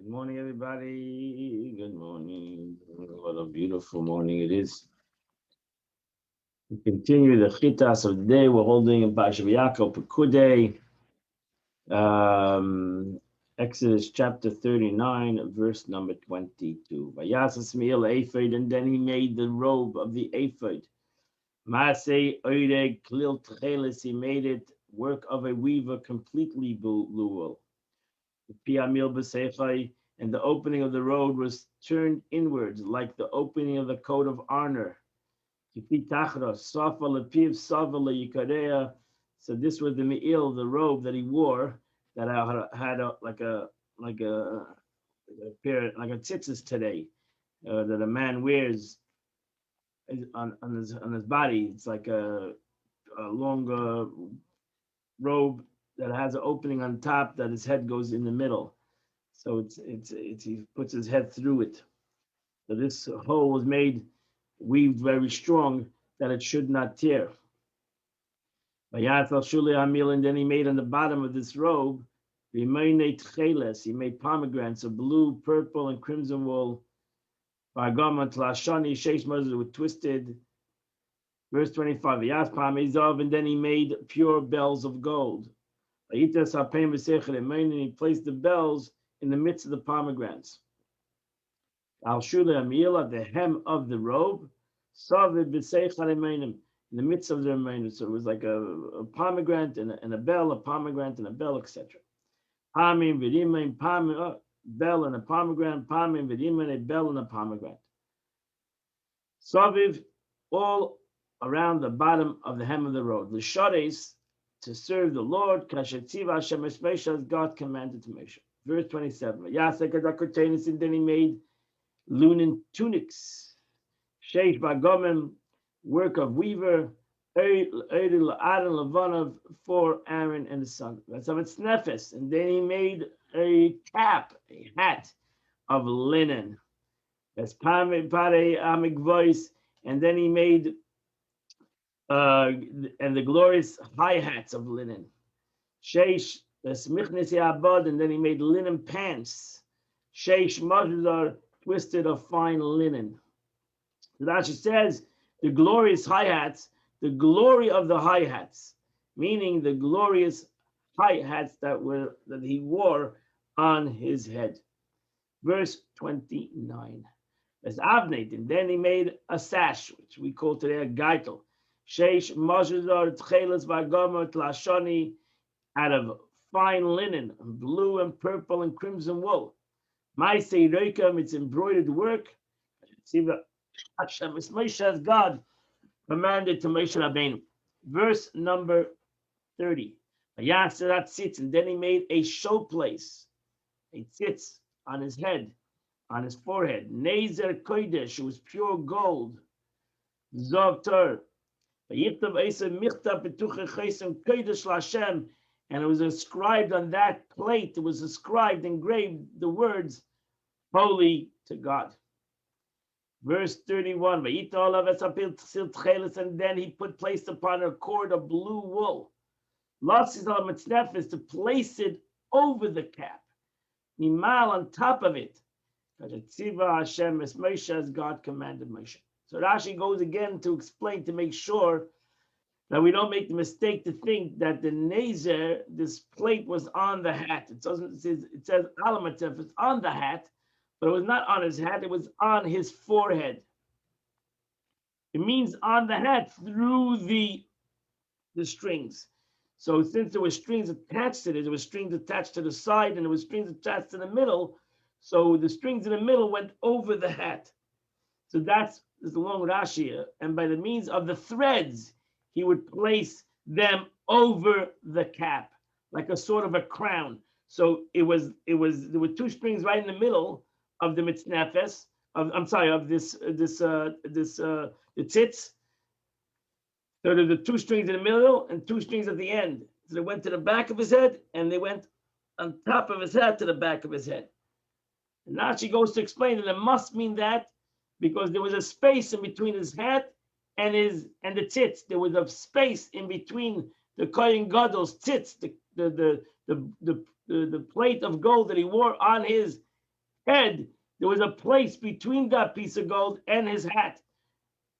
Good morning, everybody. Good morning. What a beautiful morning it is. We continue the chitas of the day. We're holding in Parashat Yaakov Pekudei, Exodus chapter 39, verse number 22. Vayasas Miel ephod, and then he made the robe of the ephod. Masei oireg klil tchelis, he made it work of a weaver, completely blue. Piamil b'seichai, and the opening of the road was turned inwards, like the opening of the coat of honor. So this was the me'il, the robe that he wore, that had like a pair, like a tzitzis today, that a man wears on his body. It's like a long robe that has an opening on top that his head goes in the middle. So it's he puts his head through it. So this hole was weaved very strong that it should not tear. And then he made on the bottom of this robe, he made pomegranates of blue, purple, and crimson wool. With twisted. Verse 25. And then he made pure bells of gold. And he placed the bells in the midst of the pomegranates. Al Shula Amil, at the hem of the robe, in the midst of the remainder. So it was like a pomegranate and a bell, etc. Pamim vidimain, bell and a pomegranate, pamim vidimain, a bell and a pomegranate. Saviv, all around the bottom of the hem of the robe. The shodes, to serve the Lord, kashetziva Hashem Moshe, as God commanded to Moshe. Verse 27. And then he made linen tunics, sheish bagomim, work of weaver, for Aaron and his son. And then he made a cap, a hat of linen. And then he made and the glorious high hats of linen. Sheish and then he made linen pants. Sheish mazuzar, twisted of fine linen. Rashi says the glorious high hats, the glory of the high hats, meaning the glorious high hats that he wore on his head. Verse 29. As Avnate, and then he made a sash, which we call today a gaitel. Sheish mazuzar tcheles v'agomot lashoni, out of fine linen, blue and purple and crimson wool. Ma'aseh Reikam, it's embroidered work. Hashem Moshe, as God commanded to Moshe Rabbeinu. Verse number 30. And then he made a showplace, a tzitz on his head, on his forehead. Nezer kodesh, it was pure gold. Zov Tor. And it was inscribed on that plate, it was engraved the words, holy to God. Verse 31, and then he placed upon a cord of blue wool. Is to place it over the cap. Nimal, on top of it. Hashem as Moshe, as God commanded Moshe. So Rashi goes again to explain, to make sure that we don't make the mistake to think that the Nezer, this plate, was on the hat. It says Alamatef, it's on the hat, but it was not on his hat, it was on his forehead. It means on the hat through the strings. So since there were strings attached to it, there were strings attached to the side and there were strings attached to the middle, so the strings in the middle went over the hat. So that's the long Rashi, and by the means of the threads, he would place them over the cap, like a sort of a crown. So there were two strings right in the middle of the mitznefes, of the tzitz. So there were two strings in the middle and two strings at the end. So they went to the back of his head and they went on top of his head to the back of his head. And now she goes to explain that it must mean that because there was a space in between his hat and the tzitz. There was a space in between the Kohen Gadol's tzitz, the plate of gold that he wore on his head, there was a place between that piece of gold and his hat.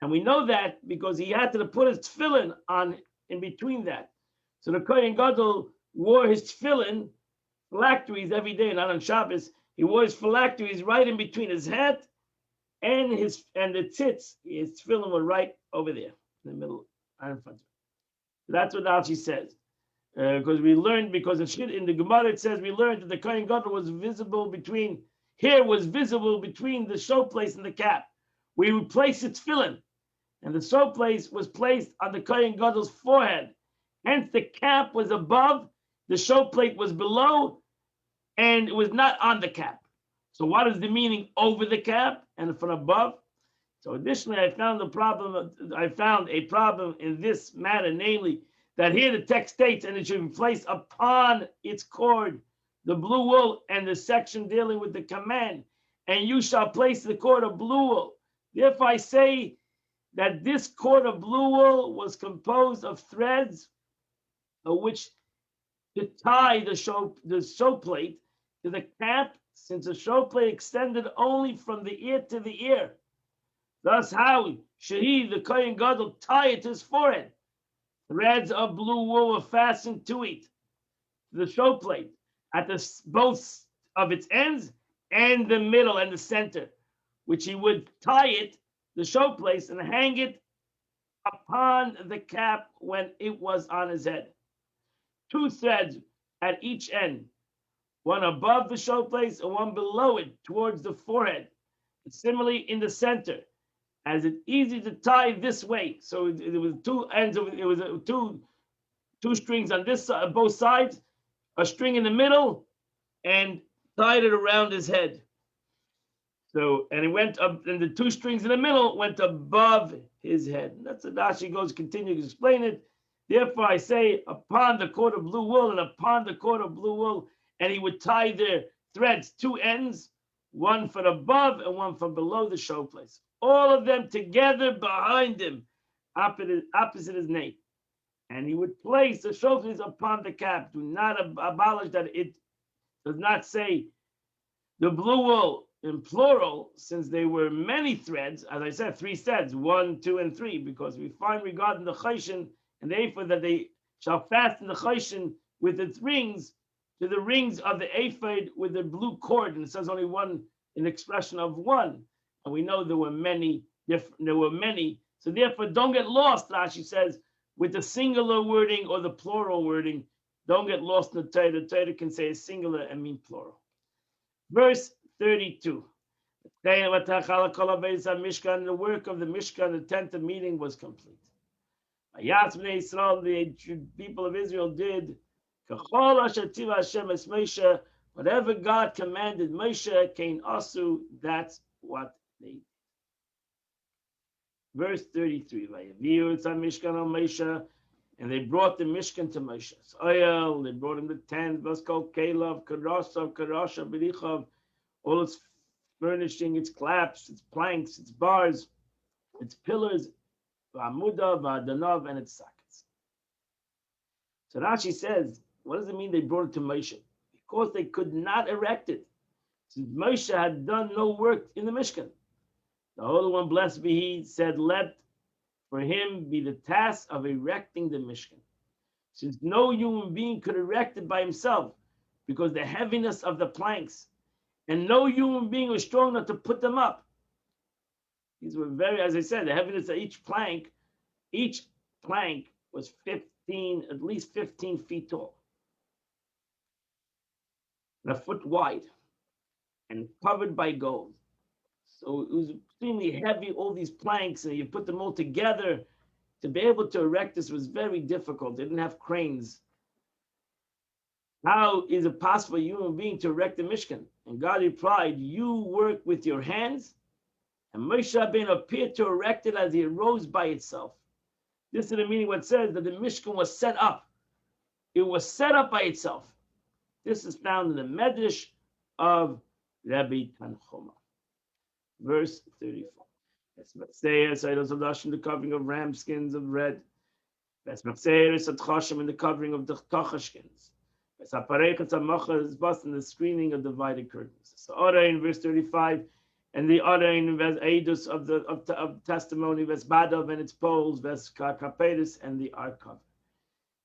And we know that because he had to put his tefillin on in between that. So the Kohen Gadol wore his tefillin phylacteries every day, not on Shabbos. He wore his phylacteries right in between his hat and the tzitz. His tefillin were right over there in the middle, right in front of him. So that's what Rashi says. Because we learned, because in the Gemara it says we learned that the Kohen Gadol was visible between the showplace and the cap. We would place its tefillin, and the showplace was placed on the Kohen Gadol's forehead. Hence, the cap was above, the showplate was below, and it was not on the cap. So, what is the meaning over the cap and from above? So, additionally, I found a problem in this matter, namely that here the text states, and it should be placed upon its cord, the blue wool, and the section dealing with the command, and you shall place the cord of blue wool. Therefore, I say that this cord of blue wool was composed of threads, which to tie the show plate to the cap, since the show plate extended only from the ear to the ear. Thus, how should the Kohen Gadol, tie it to his forehead? Threads of blue wool were fastened to it, to the show plate, at both of its ends and the middle and the center, which he would tie it, the show place, and hang it upon the cap when it was on his head. 2 threads at each end, one above the showplace and one below it towards the forehead. And similarly in the center, as it's easy to tie this way. So it was 2 ends of it. It was two strings on this side, both sides, a string in the middle, and tied it around his head. So, and it went up, and the 2 strings in the middle went above his head. And that's what Rashi goes, continue to explain it. Therefore, I say, upon the cord of blue wool and upon the cord of blue wool, and he would tie their threads, 2 ends, one from above and one from below the showplace. All of them together behind him, opposite his nape. And he would place the showplace upon the cap. Do not abolish that. It does not say the blue wool in plural, since there were many threads, as I said, 3 threads, 1, 2, and 3, because we find regarding the choshen and the ephod that they shall fasten the choshen with its rings to the rings of the ephod with the blue cord, and it says only one, an expression of 1, and we know there were many. So therefore, don't get lost. Rashi says with the singular wording or the plural wording. Don't get lost in the Torah. The Torah can say a singular and mean plural. Verse 32. The work of the Mishkan, the tent of meeting, was complete. The people of Israel did whatever God commanded Moshe, Kain Asu, that's what they did. Verse 33. And they brought the Mishkan to Moshe. So they brought him the tent, was called Kelav, Karasav, Karasha, Berichav, all its furnishing, its claps, its planks, its bars, its pillars, V'amuda, V'adanav, and its sockets. So Rashi says, what does it mean they brought it to Moshe? Because they could not erect it. Since Moshe had done no work in the Mishkan. The Holy One, blessed be He, said, let for him be the task of erecting the Mishkan. Since no human being could erect it by himself, because the heaviness of the planks, and no human being was strong enough to put them up. These were very, as I said, the heaviness of each plank was at least 15 feet tall, and a foot wide, and covered by gold. So it was extremely heavy, all these planks, and you put them all together. To be able to erect this was very difficult. They didn't have cranes. How is it possible for a human being to erect the Mishkan? And God replied, you work with your hands. And Moshe Rabbeinu appeared to erect it as it arose by itself. This is the meaning what it says that the Mishkan was set up. It was set up by itself. This is found in the Medrash of Rabbi Tanchuma. Verse 34. The covering of ram skins of red. And the covering of the tacha skins. is busting the screening of divided curtains. So order in verse 35, and the order in verse Eidus of testimony, verse Badav and its poles, verse Kapedus and the ark cover.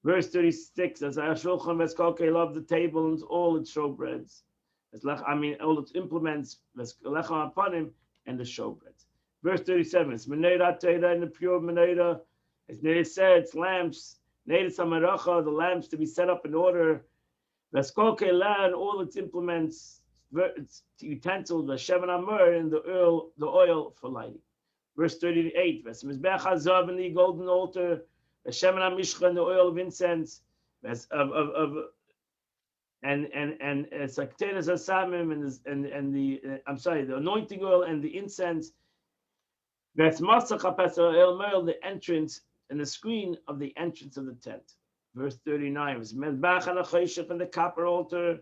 Verse 36, as Ashulchan verse Kolke love the table and all its showbreads. All its implements, verse Lechem upon him, and the showbreads. Verse 37, it's Menorah Torah and the pure Menorah. As Neder said, it's lamps, Neder Samaracha, the lamps to be set up in order. Veskolke and all its implements, its utensils, the Shevan Amur, and the oil for lighting. Verse 38, Mizbech Hazav and the golden altar, the Shevan HaMishcha and the oil of incense, and Saktenas Asamim and the anointing oil and the incense. That's the entrance and the screen of the entrance of the tent. Verse 39 is Mezbach and the copper altar,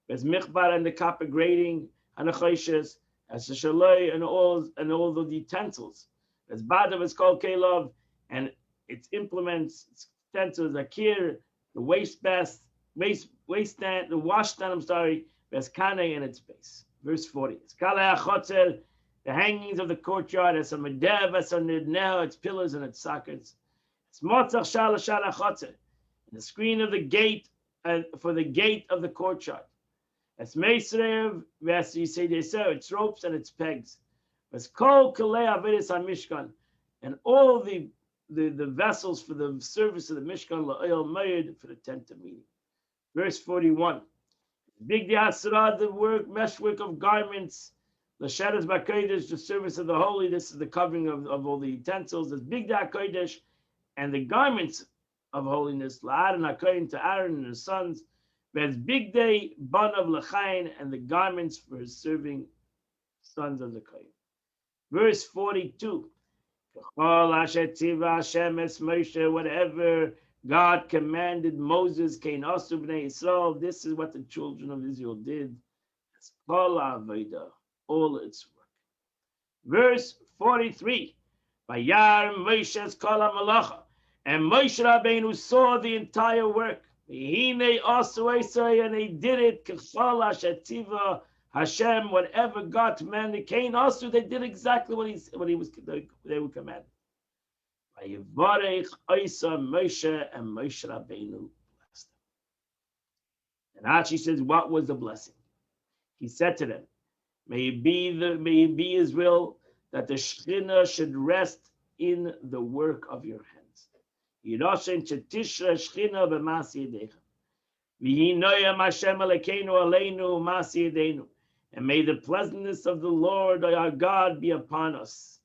there's Michbar and the copper grating, and the as the Shaloi and all the utensils. There's Badav is called Kalov, and its implements, its utensils, Akir, the waiststand, the washstand, there's Kane and its base. Verse 40. It's Kala Achotzer, the hangings of the courtyard, as a Medev, as a Nidneh, its pillars and its sockets. It's Motzach Shal Achotzer, the screen of the gate, for the gate of the courtyard. It's Meisrev, as you say, its ropes and its pegs. It's Kol Kalei Avedis HaMishkan, and all the vessels for the service of the Mishkan, La'il Mayed, for the tent of meeting. Verse 41. Big Asra, the meshwork of garments, the Shadas Bakodesh, the service of the holy. This is the covering of all the utensils. There's Big Kodesh, and the garments of holiness, La'aron HaKohen, to Aaron and his sons. There's Big Day, Ban of Lechain, and the garments for his serving sons of the Kohen. Verse 42. Whatever God commanded Moses, Kain Asu Bnei Yisrael, this is what the children of Israel did. It's all its work. Verse 43. Vayar Moshe's Kol HaMalacha, and Moshe Rabbeinu saw the entire work. Hine also and he did it. K'chol Hashetiva Hashem, whatever God commanded. Kain also, they did exactly what they were commanded. Vayivarech Isa Moshe, and Moshe Rabbeinu blessed them. And Rashi says, what was the blessing? He said to them, may it be His will that the Shekhinah should rest in the work of your hands. Yiroshen Chetishra Shekhinah b'masi yedechem. V'hinoyam Hashem Elokeinu aleinu masi yedenu. And may the pleasantness of the Lord our God be upon us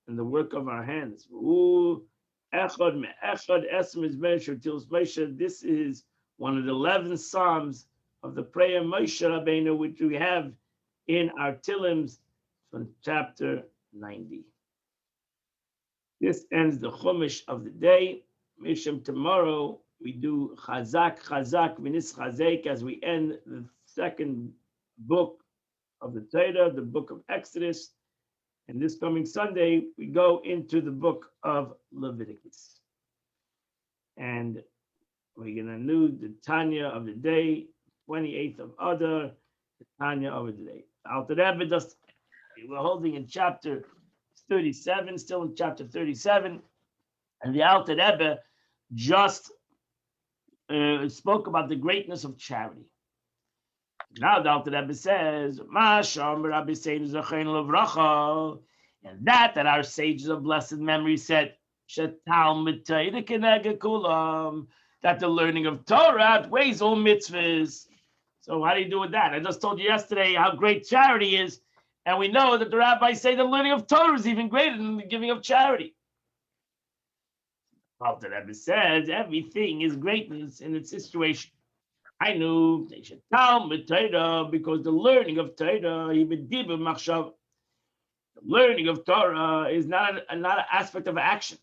in the work of our hands. This is one of the 11 Psalms of the prayer Moshe Rabbeinu, which we have in our Tilims from chapter 90. This ends the Chumash of the day. Misham, tomorrow we do Chazak, V'nis Chazek, as we end the second book of the Torah, the book of Exodus. And this coming Sunday, we go into the book of Leviticus. And we're going to do the Tanya of the day, 28th of Adar, the Tanya of the day. Alter Rebbe, we're holding in chapter 37, still in chapter 37. And the Alter Rebbe just spoke about the greatness of charity. Now the Alter Rebbe says, and that our sages of blessed memory said, that the learning of Torah outweighs all mitzvahs. So how do you do with that? I just told you yesterday how great charity is, and we know that the rabbis say the learning of Torah is even greater than the giving of charity. Alter Rebbe says everything is greatness in its situation. I knew they should Talmud Torah, because the learning of Torah, the learning of Torah is not an aspect of action.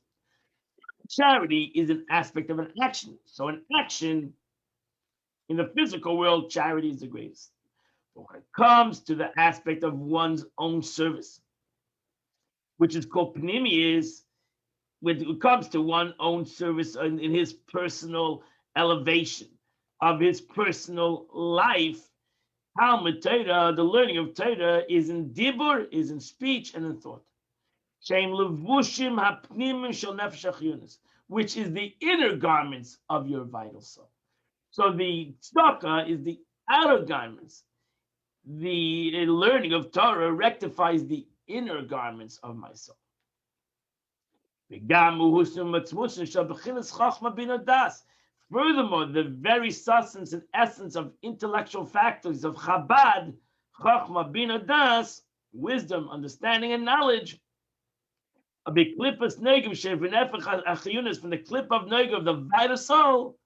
Charity is an aspect of an action. So an action in the physical world, charity is the greatest. But when it comes to the aspect of one's own service, which is called pnimius, when it comes to one's own service in his personal elevation, of his personal life. Talmud Torah, the learning of Torah, is in dibur, is in speech and in thought. Shem levushim hapnimim shel nefesh achiyunis, which is the inner garments of your vital soul. So the tzedakah is the outer garments. The learning of Torah rectifies the inner garments of my soul. Furthermore, the very substance and essence of intellectual faculties of Chabad, Chachma Bina Das, wisdom, understanding, and knowledge, from the clip of Negev of the vital soul,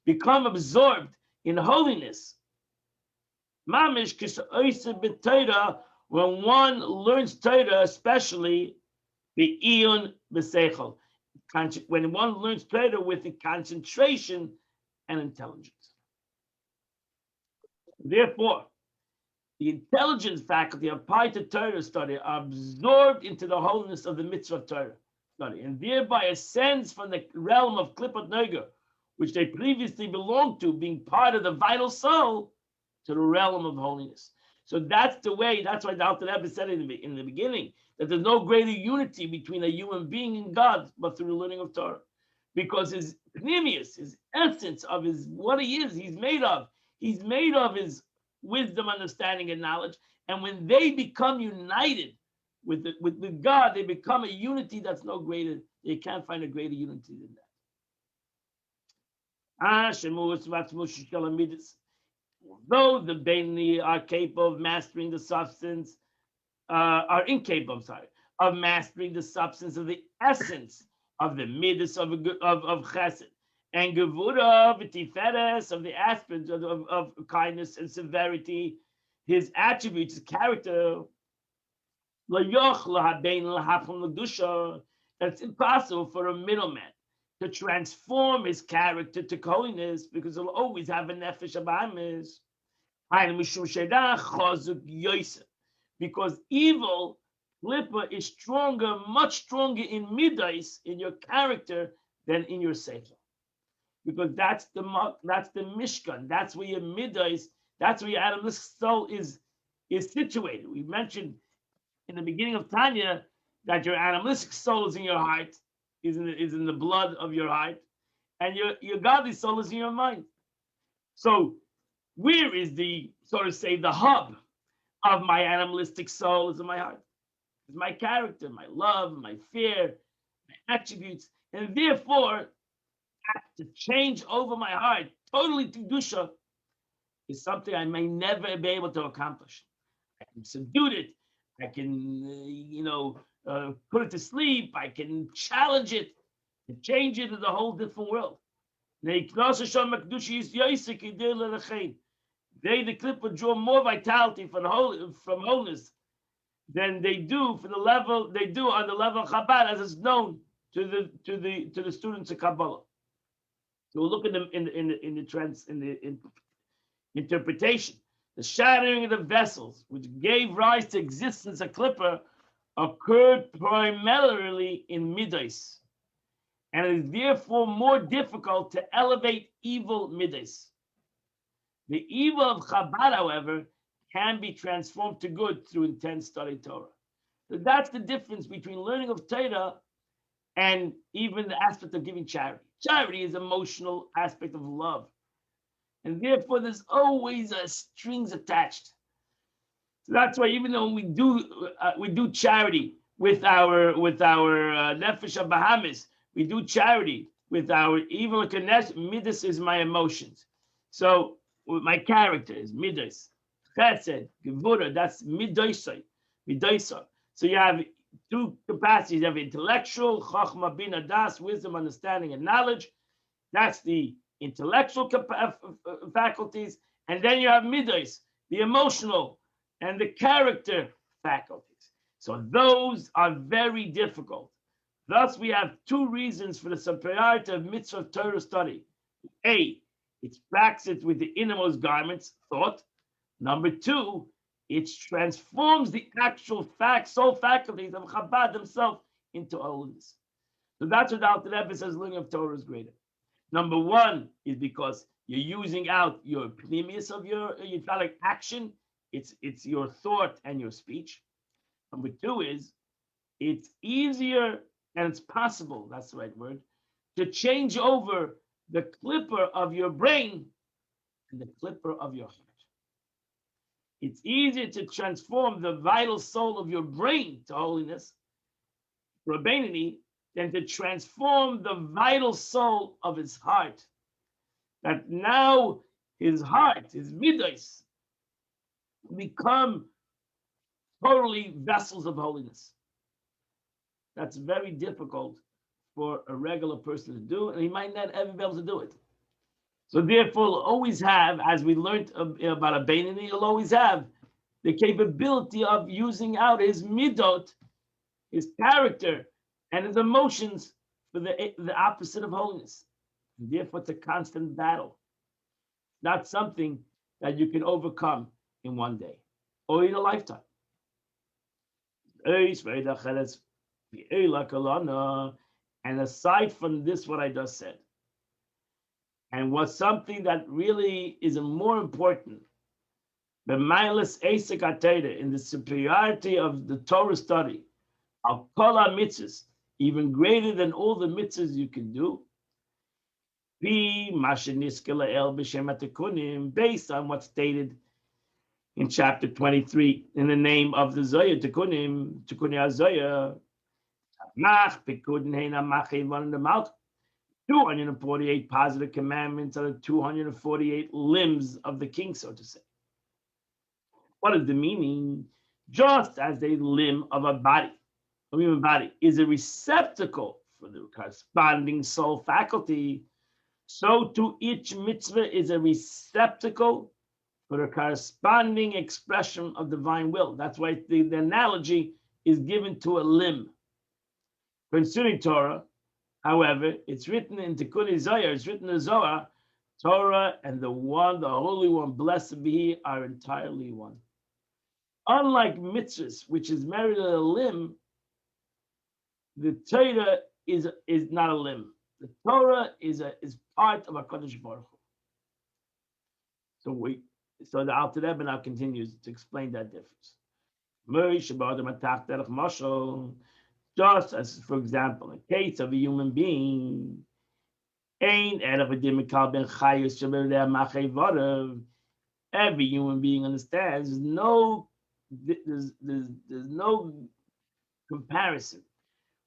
become absorbed in holiness. Mamish when one learns Torah, especially the Iyun B'Seichel, when one learns Torah with the concentration and intelligence. Therefore, the intelligence faculty applied to Torah study are absorbed into the holiness of the mitzvah of Torah study, and thereby ascends from the realm of Klipat Neger, which they previously belonged to, being part of the vital soul, to the realm of holiness. So that's the way, that's why the Alter Rebbe said in the beginning, that there's no greater unity between a human being and God, but through the learning of Torah. Because his pneumius, his essence of his, what he is, he's made of his wisdom, understanding, and knowledge. And when they become united with God, they become a unity that's no greater. You can't find a greater unity than that. Though the Beinoni are capable of mastering the substance, are incapable, of mastering the substance of the essence of the midas of chesed, and gevura v'tiferes of the aspects of kindness and severity, his attributes, his character. It's impossible for a middleman to transform his character to holiness, because he'll always have a nefesh abamis. Because evil, Klippa, is stronger, much stronger in midas, in your character, than in your seichel. Because that's the mishkan, that's where your midas, that's where your animalistic soul is situated. We mentioned in the beginning of Tanya that your animalistic soul is in your heart, is in the blood of your heart, and your godly soul is in your mind. So where is the, so to say, the hub of my animalistic soul? Is in my heart. It's my character, my love, my fear, my attributes, and therefore to change over my heart totally to Dusha is something I may never be able to accomplish. I can subdue it. I can, put it to sleep. I can challenge it and change it into a whole different world. They, the clip would draw more vitality from wholeness than they do on the level of Chabad, as is known to the students of Kabbalah. So we'll look at them in the interpretation. The shattering of the vessels, which gave rise to existence of Klippa, occurred primarily in Midas, and it is therefore more difficult to elevate evil Midas. The evil of Chabad, however, can be transformed to good through intense study Torah. So that's the difference between learning of Torah and even the aspect of giving charity. Charity is emotional aspect of love, and therefore there's always strings attached. So that's why even though we do charity with our nefesh Bahamis, we do charity with our evil Kanesh. Midas is my emotions. So my character is Midas. Chesed, Gevura, that's Midaisai. So you have two capacities. You have intellectual, Chachma Bina Das, wisdom, understanding, and knowledge. That's the intellectual faculties. And then you have Midas, the emotional and the character faculties. So those are very difficult. Thus, we have two reasons for the superiority of mitzvah Torah study. A, it practices with the innermost garments, thought. Number two, it transforms the actual soul faculties of Chabad themselves into holiness. So that's what Alter Rebbe says learning of Torah is greater. Number one is because you're using out your pneumius of your euphoric action. It's your thought and your speech. Number two is it's easier and it's possible, that's the right word, to change over the clipper of your brain and the clipper of your heart. It's easier to transform the vital soul of your brain to holiness, Rabbeinu, than to transform the vital soul of his heart. That now his heart, his midos, become totally vessels of holiness. That's very difficult for a regular person to do, and he might not ever be able to do it. So therefore, he'll always have, as we learned about a Beinoni, he'll always have the capability of using out his midot, his character, and his emotions for the opposite of holiness. And therefore, it's a constant battle. Not something that you can overcome in one day or in a lifetime. And aside from this, what I just said, and what's something that really is more important, the mindless Asik Ateda, in the superiority of the Torah study, of Kol mitzvahs, even greater than all the mitzvahs you can do, based on what's stated in chapter 23 in the name of the Zoya Tikunim, Tikkunim HaZoya, 248 positive commandments are the 248 limbs of the king, so to say. What is the meaning? Just as the limb of a body, a human body, is a receptacle for the corresponding soul faculty, so too each mitzvah is a receptacle for the corresponding expression of divine will. That's why the analogy is given to a limb. Concerning Torah, however, it's written in Tikkun Zohar, it's written in Zohar, Torah and the Holy One, blessed be He, are entirely one. Unlike mitzvahs, which is married to a limb, the Torah is not a limb. The Torah is part of HaKadosh Baruch Hu. So the Alter Rebbe now continues to explain that difference. Just as, for example, in the case of a human being, every human being understands there's no comparison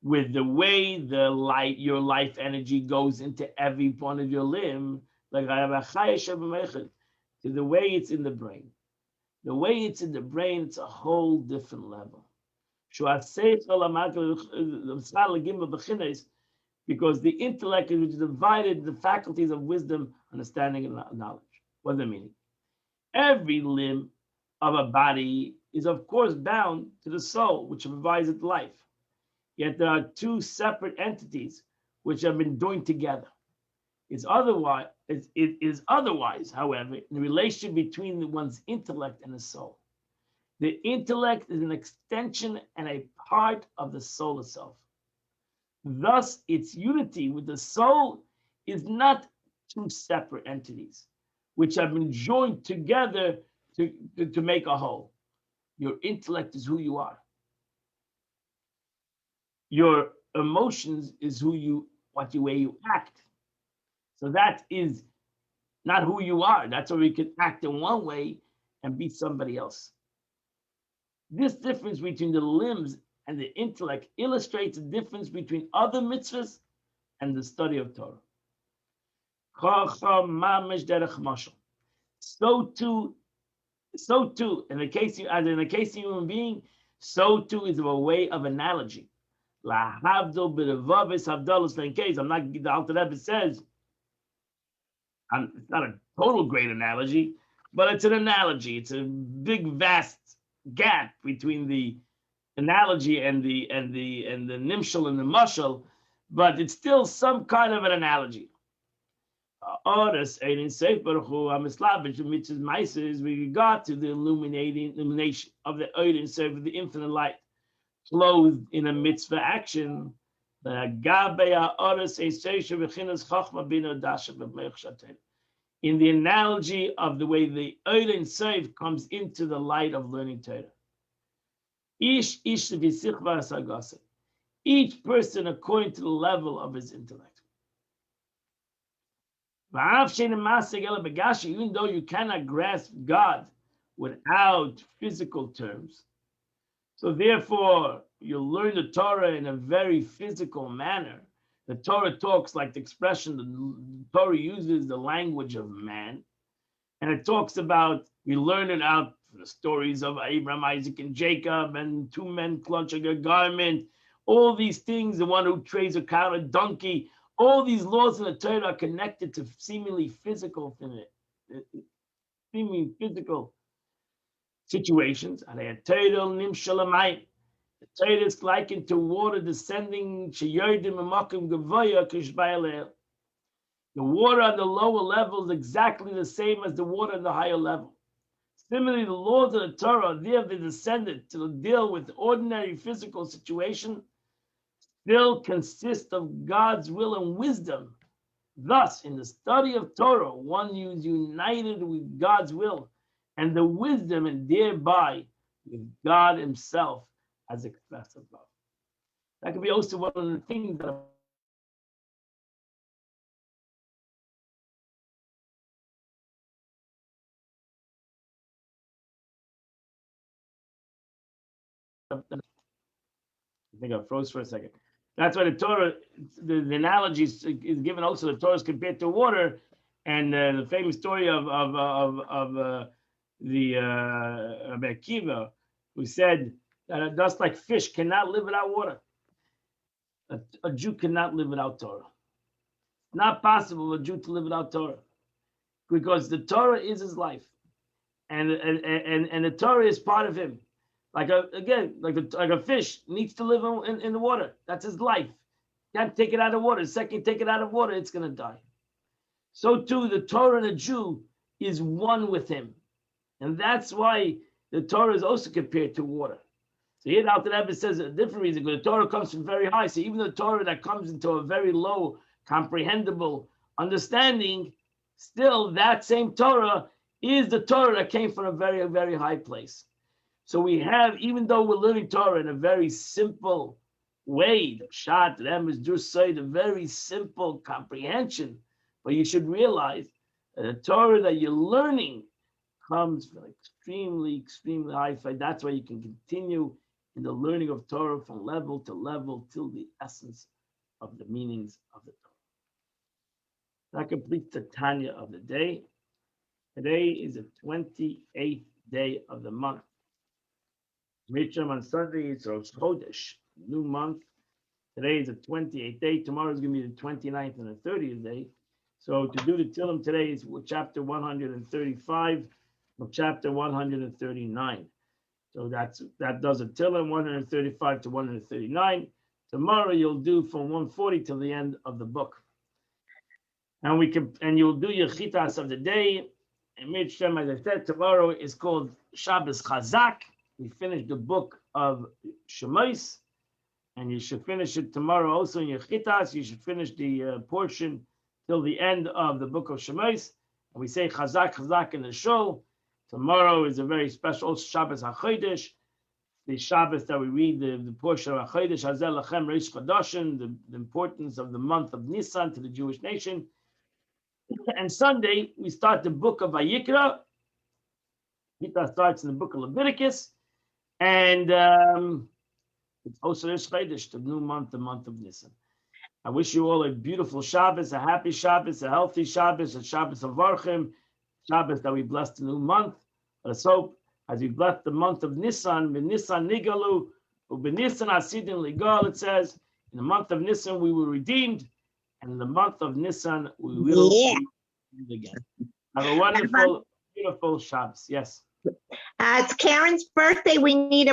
with the way your life energy goes into every one of your limb, like to the way it's in the brain. The way it's in the brain, it's a whole different level. Because the intellect is divided into the faculties of wisdom, understanding, and knowledge. What does that mean? Every limb of a body is, of course, bound to the soul, which provides it life. Yet there are two separate entities which have been joined together. It is otherwise, however, in the relationship between one's intellect and the soul. The intellect is an extension and a part of the soul itself. Thus, its unity with the soul is not two separate entities, which have been joined together to make a whole. Your intellect is who you are. Your emotions is what way you act. So that is not who you are. That's where you can act in one way and be somebody else. This difference between the limbs and the intellect illustrates the difference between other mitzvahs and the study of Torah. So too, in the case of human being, so too is a way of analogy. I'm not, the Alter Rebbe says, it's not a total great analogy, but it's an analogy. It's a big, vast gap between the analogy and the nimshal and the mashal, but it's still some kind of an analogy. With regard to the illumination of the Eid and Sefer, the infinite light, clothed in a mitzvah action, In the analogy of the way the Ein Sof comes into the light of learning Torah. Each person according to the level of his intellect. Even though you cannot grasp God without physical terms, so therefore you learn the Torah in a very physical manner. The Torah talks like the expression, the Torah uses the language of man, and it talks about, we learn it out from the stories of Abraham, Isaac, and Jacob, and two men clutching a garment, all these things, the one who trades a cow, a donkey, all these laws in the Torah are connected to seemingly physical situations. The Torah is likened to water descending. The water on the lower level is exactly the same as the water on the higher level. Similarly, the laws of the Torah, they descended to deal with ordinary physical situation, still consist of God's will and wisdom. Thus, in the study of Torah, one is united with God's will and the wisdom, and thereby with God Himself as expressed above. That could be also one of the things that I think I froze for a second. That's why the Torah, the analogy is given also. The Torah is compared to water, and the famous story of the Rabbi Akiva, who said that just like fish cannot live without water, a Jew cannot live without Torah. It's not possible for a Jew to live without Torah, because the Torah is his life, and the Torah is part of him. Like a fish needs to live in the water. That's his life. Can't take it out of water. The second you take it out of water, it's going to die. So too, the Torah and the Jew is one with him. And that's why the Torah is also compared to water. So here the Alter Rebbe says a different reason, because the Torah comes from very high. So even the Torah that comes into a very low, comprehensible understanding, still that same Torah is the Torah that came from a very, very high place. So we have, even though we're learning Torah in a very simple way, the Pshat, the Emes, Drusay, the very simple comprehension, but you should realize that the Torah that you're learning comes from extremely, extremely high. That's why you can continue in the learning of Torah from level to level till the essence of the meanings of the Torah. That completes the Tanya of the day. Today is the 28th day of the month. Mitcham on Sunday is Rosh Chodesh, new month. Today is the 28th day. Tomorrow is going to be the 29th and the 30th day. So to do the Tillim today is chapter 135 of chapter 139. So that does a Tillim 135 to 139. Tomorrow you'll do from 140 till the end of the book. And you'll do your chitas of the day. And Mitcham, as I said, tomorrow is called Shabbos Chazak. We finished the book of Shemais, and you should finish it tomorrow also in your chitas. You should finish the portion till the end of the book of Shemais. And we say Chazak, Chazak in the shul. Tomorrow is a very special Shabbos HaChodesh, the Shabbos that we read the portion of HaChodesh, Hazel Lachem Reish Chodashim, the importance of the month of Nisan to the Jewish nation. And Sunday, we start the book of Vayikra. Chita starts in the book of Leviticus. And it's also Rosh Chodesh, the new month, the month of Nisan. I wish you all a beautiful Shabbos, a happy Shabbos, a healthy Shabbos, a Shabbos of Varchim, Shabbos that we bless the new month. Let's hope, as we bless the month of Nisan, Nisan Nigalu, Nisan Asidin Ligal, it says, in the month of Nisan we were redeemed, and in the month of Nisan we will be redeemed again. Have a wonderful, beautiful Shabbos. Yes. It's Karen's birthday. We need a